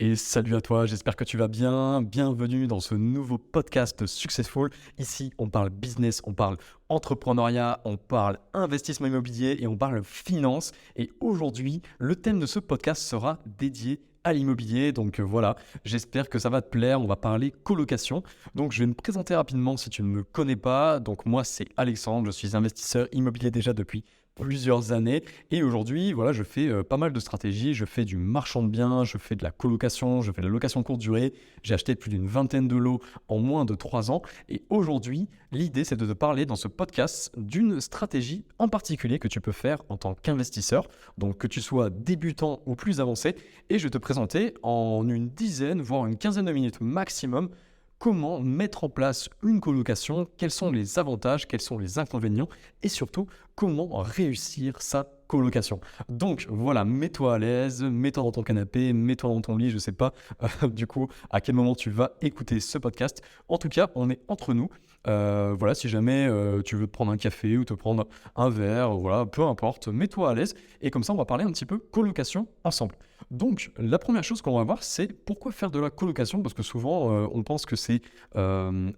Et salut à toi, j'espère que tu vas bien. Bienvenue dans ce nouveau podcast Successful. Ici, on parle business, on parle entrepreneuriat, on parle investissement immobilier et on parle finance. Et aujourd'hui, le thème de ce podcast sera dédié à l'immobilier. Donc voilà, j'espère que ça va te plaire. On va parler colocation. Donc je vais me présenter rapidement si tu ne me connais pas. Donc moi, c'est Alexandre, je suis investisseur immobilier déjà depuis plusieurs années. Et aujourd'hui, voilà, je fais pas mal de stratégies. Je fais du marchand de biens, je fais de la colocation, je fais de la location courte durée. J'ai acheté plus d'une vingtaine de lots en moins de 3 ans. Et aujourd'hui, l'idée, c'est de te parler dans ce podcast d'une stratégie en particulier que tu peux faire en tant qu'investisseur. Donc, que tu sois débutant ou plus avancé. Et je vais te présenter en une dizaine, voire une quinzaine de minutes maximum, comment mettre en place une colocation, quels sont les avantages, quels sont les inconvénients et surtout comment réussir sa colocation. Donc voilà, mets-toi à l'aise, mets-toi dans ton canapé, mets-toi dans ton lit, je ne sais pas du coup à quel moment tu vas écouter ce podcast. En tout cas, on est entre nous. Voilà, si jamais tu veux te prendre un café ou te prendre un verre, voilà, peu importe, mets-toi à l'aise et comme ça on va parler un petit peu colocation ensemble. Donc, la première chose qu'on va voir, c'est pourquoi faire de la colocation, parce que souvent, on pense que c'est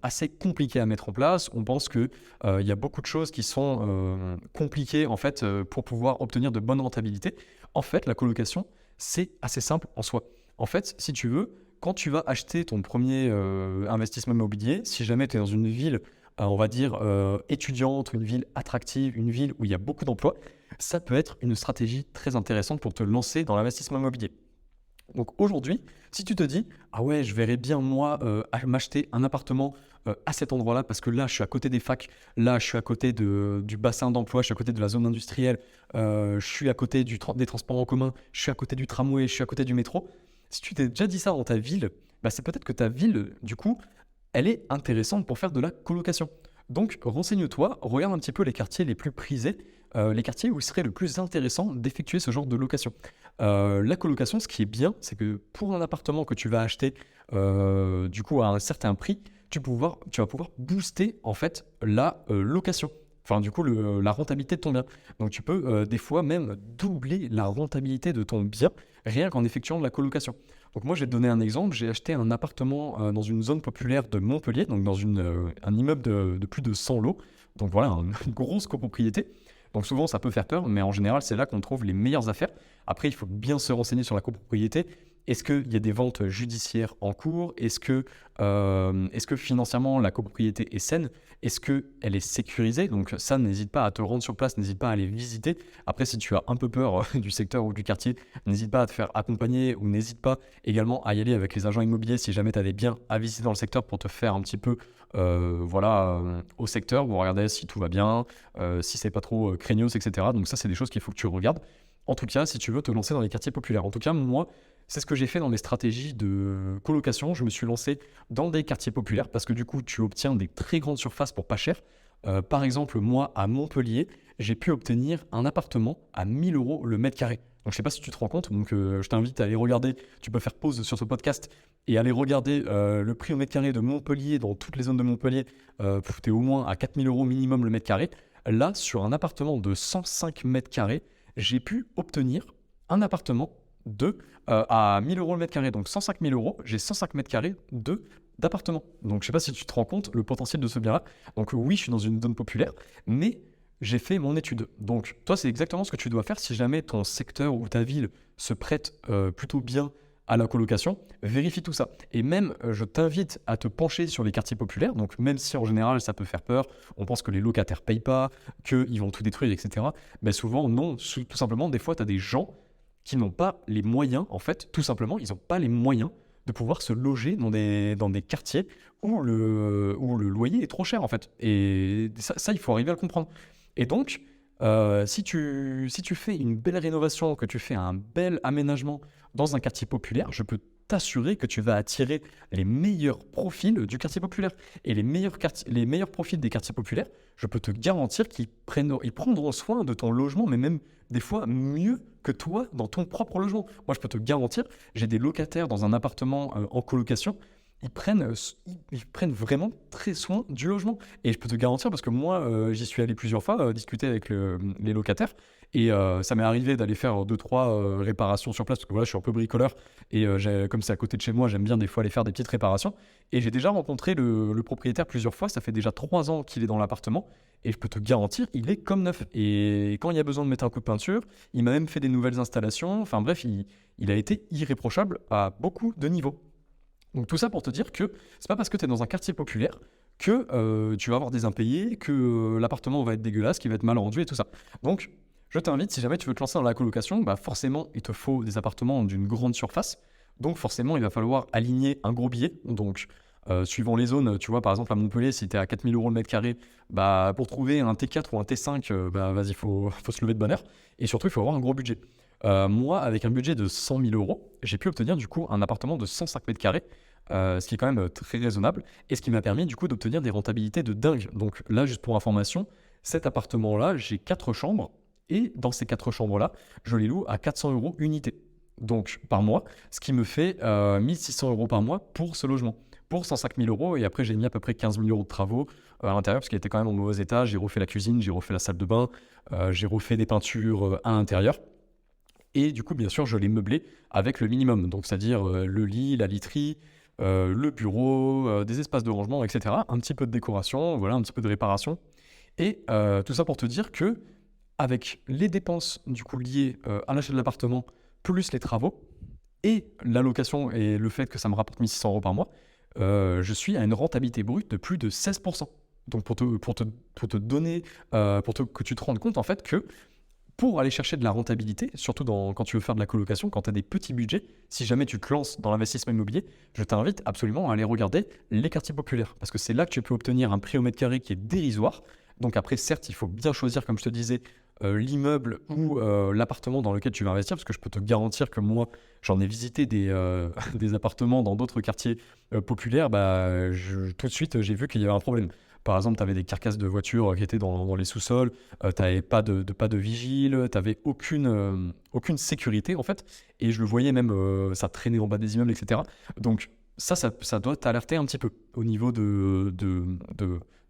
assez compliqué à mettre en place. On pense qu'il y a beaucoup de choses qui sont compliquées, en fait, pour pouvoir obtenir de bonnes rentabilités. En fait, la colocation, c'est assez simple en soi. En fait, si tu veux, quand tu vas acheter ton premier investissement immobilier, si jamais tu es dans une ville, on va dire, étudiante, une ville attractive, une ville où il y a beaucoup d'emplois, ça peut être une stratégie très intéressante pour te lancer dans l'investissement immobilier. Donc aujourd'hui, si tu te dis « Ah ouais, je verrais bien moi m'acheter un appartement à cet endroit-là parce que là, je suis à côté des facs, là, je suis à côté du bassin d'emploi, je suis à côté de la zone industrielle, je suis à côté des transports en commun, je suis à côté du tramway, je suis à côté du métro. » Si tu t'es déjà dit ça dans ta ville, bah c'est peut-être que ta ville, du coup, elle est intéressante pour faire de la colocation. Donc, renseigne-toi, regarde un petit peu les quartiers les plus prisés, les quartiers où il serait le plus intéressant d'effectuer ce genre de location. La colocation, ce qui est bien, c'est que pour un appartement que tu vas acheter du coup à un certain prix, tu vas pouvoir booster en fait la location. Enfin, du coup, la rentabilité de ton bien. Donc, tu peux des fois même doubler la rentabilité de ton bien rien qu'en effectuant de la colocation. Donc, moi, je vais te donner un exemple. J'ai acheté un appartement dans une zone populaire de Montpellier, donc dans un immeuble de plus de 100 lots. Donc, voilà, une grosse copropriété. Donc, souvent, ça peut faire peur, mais en général, c'est là qu'on trouve les meilleures affaires. Après, il faut bien se renseigner sur la copropriété. Est-ce qu'il y a des ventes judiciaires en cours? Est-ce que financièrement la copropriété est saine? Est-ce qu'elle est sécurisée? Donc ça, n'hésite pas à te rendre sur place, n'hésite pas à aller visiter. Après, si tu as un peu peur du secteur ou du quartier, n'hésite pas à te faire accompagner ou n'hésite pas également à y aller avec les agents immobiliers si jamais tu as des biens à visiter dans le secteur pour te faire un petit peu au secteur, pour regarder si tout va bien, si c'est pas trop craignos, etc. Donc ça, c'est des choses qu'il faut que tu regardes. En tout cas, si tu veux te lancer dans les quartiers populaires. En tout cas, moi, c'est ce que j'ai fait dans les stratégies de colocation. Je me suis lancé dans des quartiers populaires parce que du coup, tu obtiens des très grandes surfaces pour pas cher. Par exemple, moi, à Montpellier, j'ai pu obtenir un appartement à 1 000 euros le mètre carré. Donc, je ne sais pas si tu te rends compte. Donc, je t'invite à aller regarder. Tu peux faire pause sur ce podcast et aller regarder le prix au mètre carré de Montpellier dans toutes les zones de Montpellier. Tu es au moins à 4 000 euros minimum le mètre carré. Là, sur un appartement de 105 mètres carrés, j'ai pu obtenir un appartement à 1 000 euros le mètre carré. Donc 105 000 euros, j'ai 105 mètres carrés d'appartement. Donc je ne sais pas si tu te rends compte le potentiel de ce bien-là. Donc oui, je suis dans une zone populaire, mais j'ai fait mon étude. Donc toi, c'est exactement ce que tu dois faire si jamais ton secteur ou ta ville se prête plutôt bien à la colocation, vérifie tout ça. Et même, je t'invite à te pencher sur les quartiers populaires. Donc même si en général, ça peut faire peur, on pense que les locataires ne payent pas, qu'ils vont tout détruire, etc. Mais souvent, non. Tout simplement, des fois, tu as des gens qui n'ont pas les moyens, en fait, tout simplement, ils n'ont pas les moyens de pouvoir se loger dans des quartiers où le loyer est trop cher, en fait. Et ça, il faut arriver à le comprendre. Et donc, si tu fais une belle rénovation, que tu fais un bel aménagement dans un quartier populaire, je peux t'assurer que tu vas attirer les meilleurs profils du quartier populaire. Et les meilleurs profils des quartiers populaires, je peux te garantir ils prendront soin de ton logement, mais même des fois mieux que toi dans ton propre logement. Moi, je peux te garantir, j'ai des locataires dans un appartement en colocation, ils prennent vraiment très soin du logement. Et je peux te garantir, parce que moi, j'y suis allé plusieurs fois discuter avec les locataires, Et ça m'est arrivé d'aller faire 2-3 réparations sur place, parce que voilà, je suis un peu bricoleur, et comme c'est à côté de chez moi, j'aime bien des fois aller faire des petites réparations. Et j'ai déjà rencontré le propriétaire plusieurs fois, ça fait déjà 3 ans qu'il est dans l'appartement, et je peux te garantir, il est comme neuf. Et quand il y a besoin de mettre un coup de peinture, il m'a même fait des nouvelles installations, enfin bref, il a été irréprochable à beaucoup de niveaux. Donc tout ça pour te dire que c'est pas parce que tu es dans un quartier populaire que tu vas avoir des impayés, que l'appartement va être dégueulasse, qu'il va être mal rendu et tout ça. Donc je t'invite, si jamais tu veux te lancer dans la colocation, bah forcément il te faut des appartements d'une grande surface. Donc forcément il va falloir aligner un gros billet. Donc suivant les zones, tu vois par exemple à Montpellier, si tu es à 4 000 € le mètre carré, bah pour trouver un T4 ou un T5, bah vas-y, faut se lever de bonne heure. Et surtout il faut avoir un gros budget. Moi, avec un budget de 100 000 €, j'ai pu obtenir du coup un appartement de 105 mètres carrés, ce qui est quand même très raisonnable, et ce qui m'a permis du coup d'obtenir des rentabilités de dingue. Donc là, juste pour information, cet appartement-là, j'ai 4 chambres, et dans ces 4 chambres-là, je les loue à 400 € unité. Donc par mois, ce qui me fait 1600 € par mois pour ce logement, pour 105 000 €, et après j'ai mis à peu près 15 000 € de travaux à l'intérieur, parce qu'il était quand même en mauvais état. J'ai refait la cuisine, j'ai refait la salle de bain, j'ai refait des peintures à l'intérieur. Et du coup, bien sûr, je l'ai meublé avec le minimum. Donc, c'est-à-dire le lit, la literie, le bureau, des espaces de rangement, etc. Un petit peu de décoration, voilà, un petit peu de réparation. Et tout ça pour te dire que avec les dépenses du coup liées à l'achat de l'appartement, plus les travaux, et la location et le fait que ça me rapporte 1600 € par mois, je suis à une rentabilité brute de plus de 16%. Donc, pour te donner, que tu te rendes compte en fait que pour aller chercher de la rentabilité, surtout quand tu veux faire de la colocation, quand tu as des petits budgets, si jamais tu te lances dans l'investissement immobilier, je t'invite absolument à aller regarder les quartiers populaires, parce que c'est là que tu peux obtenir un prix au mètre carré qui est dérisoire. Donc après, certes, il faut bien choisir, comme je te disais, l'immeuble ou l'appartement dans lequel tu vas investir, parce que je peux te garantir que moi, j'en ai visité des appartements dans d'autres quartiers populaires, bah, tout de suite, j'ai vu qu'il y avait un problème. Par exemple, tu avais des carcasses de voitures qui étaient dans les sous-sols, tu n'avais pas de vigile, tu n'avais aucune sécurité en fait, et je le voyais même, ça traînait en bas des immeubles, etc. Donc ça doit t'alerter un petit peu au niveau du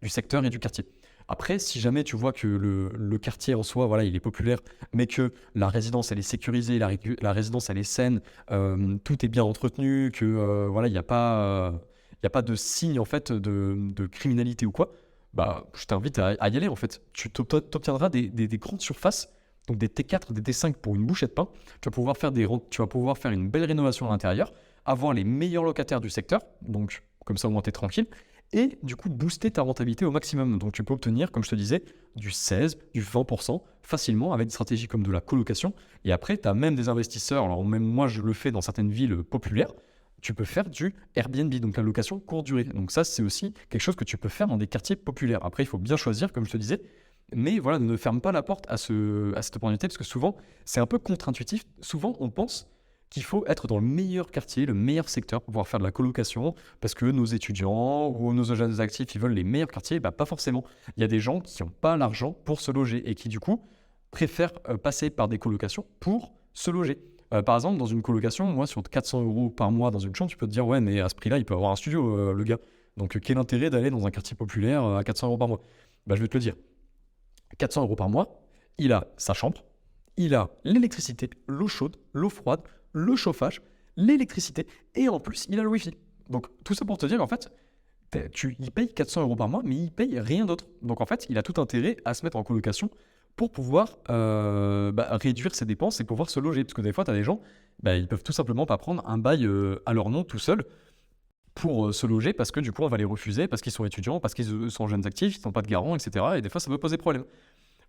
secteur et du quartier. Après, si jamais tu vois que le quartier en soi, voilà, il est populaire, mais que la résidence elle est sécurisée, la résidence elle est saine, tout est bien entretenu, que voilà, il y a pas de signe en fait de criminalité ou quoi, bah, je t'invite à y aller en fait. Tu t'obtiendras des grandes surfaces, donc des T4, des T5 pour une bouchée de pain. Tu vas pouvoir faire une belle rénovation à l'intérieur, avoir les meilleurs locataires du secteur, donc comme ça au moins t'es tranquille, et du coup booster ta rentabilité au maximum. Donc tu peux obtenir, comme je te disais, du 16, du 20% facilement avec des stratégies comme de la colocation. Et après, tu as même des investisseurs, alors même moi je le fais dans certaines villes populaires, tu peux faire du Airbnb, donc la location courte durée. Donc ça, c'est aussi quelque chose que tu peux faire dans des quartiers populaires. Après, il faut bien choisir, comme je te disais, mais voilà, ne ferme pas la porte à cette opportunité, parce que souvent, c'est un peu contre-intuitif. Souvent, on pense qu'il faut être dans le meilleur quartier, le meilleur secteur pour pouvoir faire de la colocation, parce que nos étudiants ou nos jeunes actifs, ils veulent les meilleurs quartiers. Bah, pas forcément. Il y a des gens qui n'ont pas l'argent pour se loger et qui, du coup, préfèrent passer par des colocations pour se loger. Par exemple, dans une colocation, moi, sur 400 € par mois dans une chambre, tu peux te dire, ouais, mais à ce prix-là, il peut avoir un studio, le gars. Donc, quel intérêt d'aller dans un quartier populaire à 400 € par mois? Bah, je vais te le dire. 400 € par mois, il a sa chambre, il a l'électricité, l'eau chaude, l'eau froide, le chauffage, l'électricité, et en plus, il a le Wi-Fi. Donc, tout ça pour te dire qu'en fait, il paye 400 € par mois, mais il paye rien d'autre. Donc, en fait, il a tout intérêt à se mettre en colocation pour pouvoir réduire ses dépenses et pouvoir se loger. Parce que des fois, tu as des gens, ils peuvent tout simplement pas prendre un bail à leur nom tout seul pour se loger, parce que du coup, on va les refuser, parce qu'ils sont étudiants, parce qu'ils sont jeunes actifs, ils n'ont pas de garant, etc. Et des fois, ça peut poser problème.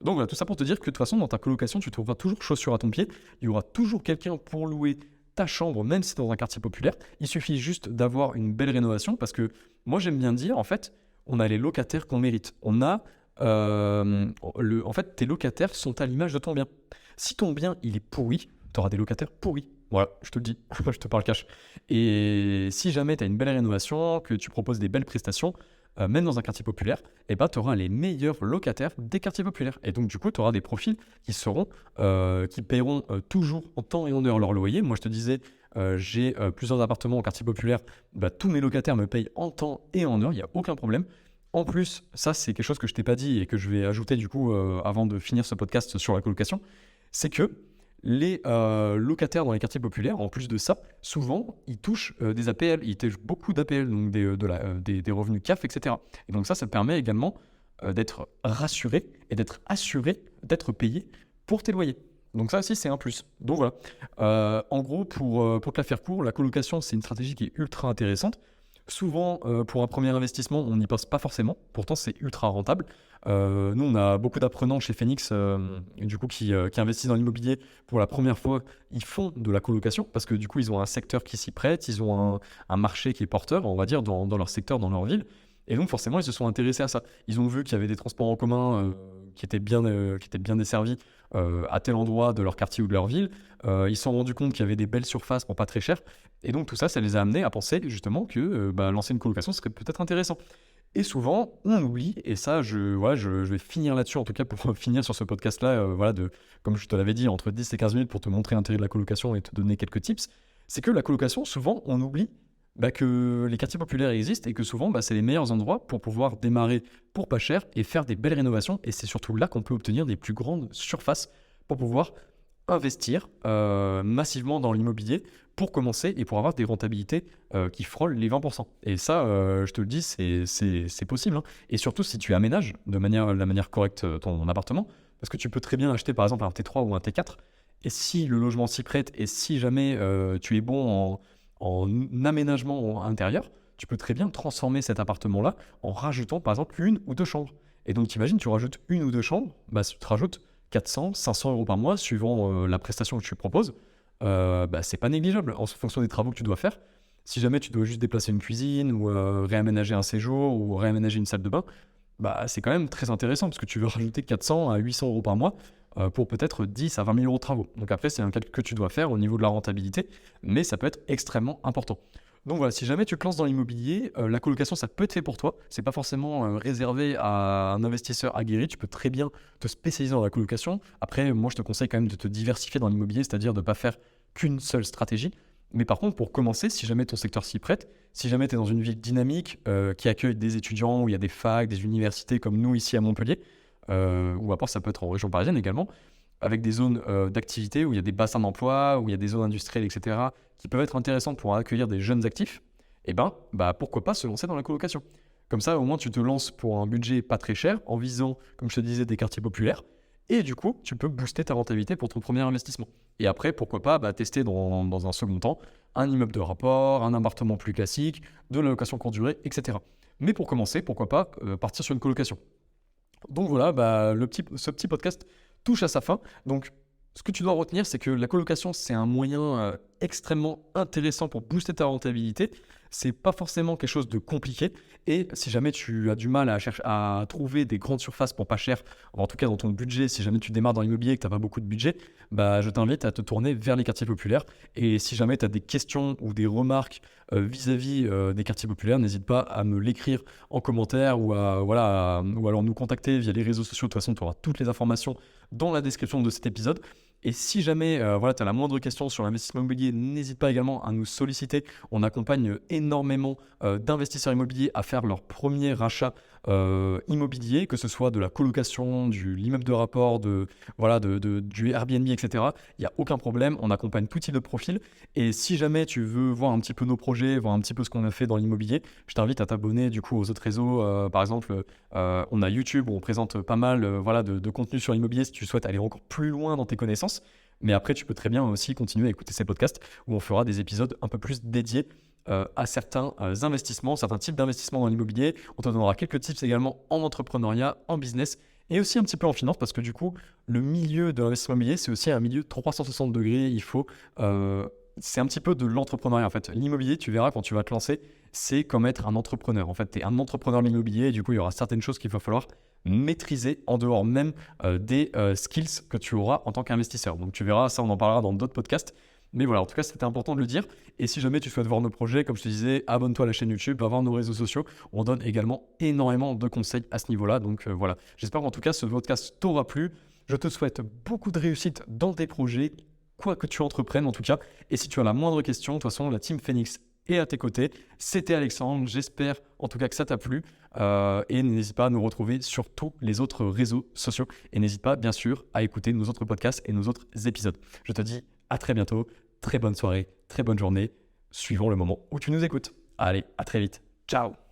Donc voilà, tout ça pour te dire que de toute façon, dans ta colocation, tu trouveras toujours chaussure à ton pied. Il y aura toujours quelqu'un pour louer ta chambre, même si c'est dans un quartier populaire. Il suffit juste d'avoir une belle rénovation, parce que moi, j'aime bien dire, en fait, on a les locataires qu'on mérite. En fait, tes locataires sont à l'image de ton bien. Si ton bien, il est pourri, tu auras des locataires pourris. Voilà, je te le dis, je te parle cash. Et si jamais tu as une belle rénovation, que tu proposes des belles prestations, même dans un quartier populaire, tu auras les meilleurs locataires des quartiers populaires. Et donc, du coup, tu auras des profils qui paieront toujours en temps et en heure leur loyer. Moi, je te disais, j'ai plusieurs appartements en quartier populaire. Tous mes locataires me payent en temps et en heure, il n'y a aucun problème. En plus, ça, c'est quelque chose que je t'ai pas dit et que je vais ajouter du coup avant de finir ce podcast sur la colocation. c'est que les locataires dans les quartiers populaires, en plus de ça, souvent, ils touchent des APL, ils touchent beaucoup d'APL, donc des revenus CAF, etc. Et donc ça te permet également d'être rassuré et d'être assuré d'être payé pour tes loyers. Donc ça aussi, c'est un plus. Donc voilà. En gros, pour te la faire court, la colocation, c'est une stratégie qui est ultra intéressante. Souvent, pour un premier investissement, on n'y pense pas forcément. Pourtant, c'est ultra rentable. Nous, on a beaucoup d'apprenants chez Phoenix du coup, qui investissent dans l'immobilier pour la première fois. Ils font de la colocation parce que du coup, ils ont un secteur qui s'y prête. Ils ont un marché qui est porteur, on va dire, dans leur secteur, dans leur ville. Et donc, forcément, ils se sont intéressés à ça. Ils ont vu qu'il y avait des transports en commun qui étaient bien desservis à tel endroit de leur quartier ou de leur ville. Ils se sont rendus compte qu'il y avait des belles surfaces pour pas très cher. Et donc, tout ça, ça les a amenés à penser justement que lancer une colocation serait peut-être intéressant. Et souvent, on oublie, et ça, je vais finir là-dessus, en tout cas pour finir sur ce podcast-là, comme je te l'avais dit, entre 10 et 15 minutes pour te montrer l'intérêt de la colocation et te donner quelques tips. C'est que la colocation, souvent, on oublie que les quartiers populaires existent et que souvent, c'est les meilleurs endroits pour pouvoir démarrer pour pas cher et faire des belles rénovations. Et c'est surtout là qu'on peut obtenir des plus grandes surfaces pour pouvoir investir massivement dans l'immobilier pour commencer et pour avoir des rentabilités qui frôlent les 20%. Et ça, je te le dis, c'est possible. Et surtout si tu aménages de la manière correcte ton appartement, parce que tu peux très bien acheter par exemple un T3 ou un T4, et si le logement s'y prête, et si jamais tu es bon en aménagement intérieur, tu peux très bien transformer cet appartement-là en rajoutant par exemple 1 ou 2 chambres. Et donc t'imagines, tu rajoutes 1 ou 2 chambres, tu te rajoutes 400, 500 euros par mois, suivant la prestation que tu proposes. C'est pas négligeable en fonction des travaux que tu dois faire. Si jamais tu dois juste déplacer une cuisine ou réaménager un séjour ou réaménager une salle de bain, c'est quand même très intéressant parce que tu veux rajouter 400 à 800 euros par mois pour peut-être 10 à 20 000 euros de travaux. Donc après, c'est un calcul que tu dois faire au niveau de la rentabilité, mais ça peut être extrêmement important. Donc voilà, si jamais tu te lances dans l'immobilier, la colocation, ça peut être fait pour toi. C'est pas forcément réservé à un investisseur aguerri. Tu peux très bien te spécialiser dans la colocation. Après, moi, je te conseille quand même de te diversifier dans l'immobilier, c'est-à-dire de ne pas faire qu'une seule stratégie. Mais par contre, pour commencer, si jamais ton secteur s'y prête, si jamais tu es dans une ville dynamique qui accueille des étudiants, où il y a des facs, des universités comme nous ici à Montpellier, ou à part ça peut être en région parisienne également, avec des zones d'activité où il y a des bassins d'emploi, où il y a des zones industrielles, etc., qui peuvent être intéressantes pour accueillir des jeunes actifs, pourquoi pas se lancer dans la colocation. Comme ça, au moins, tu te lances pour un budget pas très cher, en visant, comme je te disais, des quartiers populaires, et du coup, tu peux booster ta rentabilité pour ton premier investissement. Et après, pourquoi pas tester dans un second temps un immeuble de rapport, un appartement plus classique, de la location courte durée, etc. Mais pour commencer, pourquoi pas partir sur une colocation. Donc voilà, ce petit podcast touche à sa fin. Donc, ce que tu dois retenir, c'est que la colocation, c'est un moyen extrêmement intéressant pour booster ta rentabilité. C'est pas forcément quelque chose de compliqué. Et si jamais tu as du mal à trouver des grandes surfaces pour pas cher, en tout cas dans ton budget, si jamais tu démarres dans l'immobilier et que tu n'as pas beaucoup de budget, je t'invite à te tourner vers les quartiers populaires. Et si jamais tu as des questions ou des remarques vis-à-vis des quartiers populaires, n'hésite pas à me l'écrire en commentaire ou alors nous contacter via les réseaux sociaux. De toute façon, tu auras toutes les informations dans la description de cet épisode. Et si jamais tu as la moindre question sur l'investissement immobilier, n'hésite pas également à nous solliciter. On accompagne énormément d'investisseurs immobiliers à faire leur premier achat immobilier, que ce soit de la colocation, de l'immeuble de rapport, du Airbnb, etc. Il n'y a aucun problème, on accompagne tout type de profil. Et si jamais tu veux voir un petit peu nos projets, voir un petit peu ce qu'on a fait dans l'immobilier, je t'invite à t'abonner du coup aux autres réseaux. Par exemple, on a YouTube où on présente pas mal de contenu sur l'immobilier si tu souhaites aller encore plus loin dans tes connaissances. Mais après, tu peux très bien aussi continuer à écouter ces podcasts où on fera des épisodes un peu plus dédiés à certains investissements, certains types d'investissements dans l'immobilier. On te donnera quelques tips également en entrepreneuriat, en business et aussi un petit peu en finance parce que du coup, le milieu de l'investissement immobilier, c'est aussi un milieu 360 degrés. C'est un petit peu de l'entrepreneuriat en fait. L'immobilier, tu verras quand tu vas te lancer, c'est comme être un entrepreneur. En fait, tu es un entrepreneur de l'immobilier et du coup, il y aura certaines choses qu'il va falloir maîtriser en dehors même des skills que tu auras en tant qu'investisseur. Donc tu verras, ça on en parlera dans d'autres podcasts. Mais voilà, en tout cas, c'était important de le dire. Et si jamais tu souhaites voir nos projets, comme je te disais, abonne-toi à la chaîne YouTube, va voir nos réseaux sociaux. On donne également énormément de conseils à ce niveau-là. Donc voilà, j'espère qu'en tout cas, ce podcast t'aura plu. Je te souhaite beaucoup de réussite dans tes projets, quoi que tu entreprennes en tout cas. Et si tu as la moindre question, de toute façon, la Team Phoenix et à tes côtés. C'était Alexandre, j'espère en tout cas que ça t'a plu. Et n'hésite pas à nous retrouver sur tous les autres réseaux sociaux. Et n'hésite pas, bien sûr, à écouter nos autres podcasts et nos autres épisodes. Je te dis à très bientôt. Très bonne soirée, très bonne journée, suivant le moment où tu nous écoutes. Allez, à très vite. Ciao.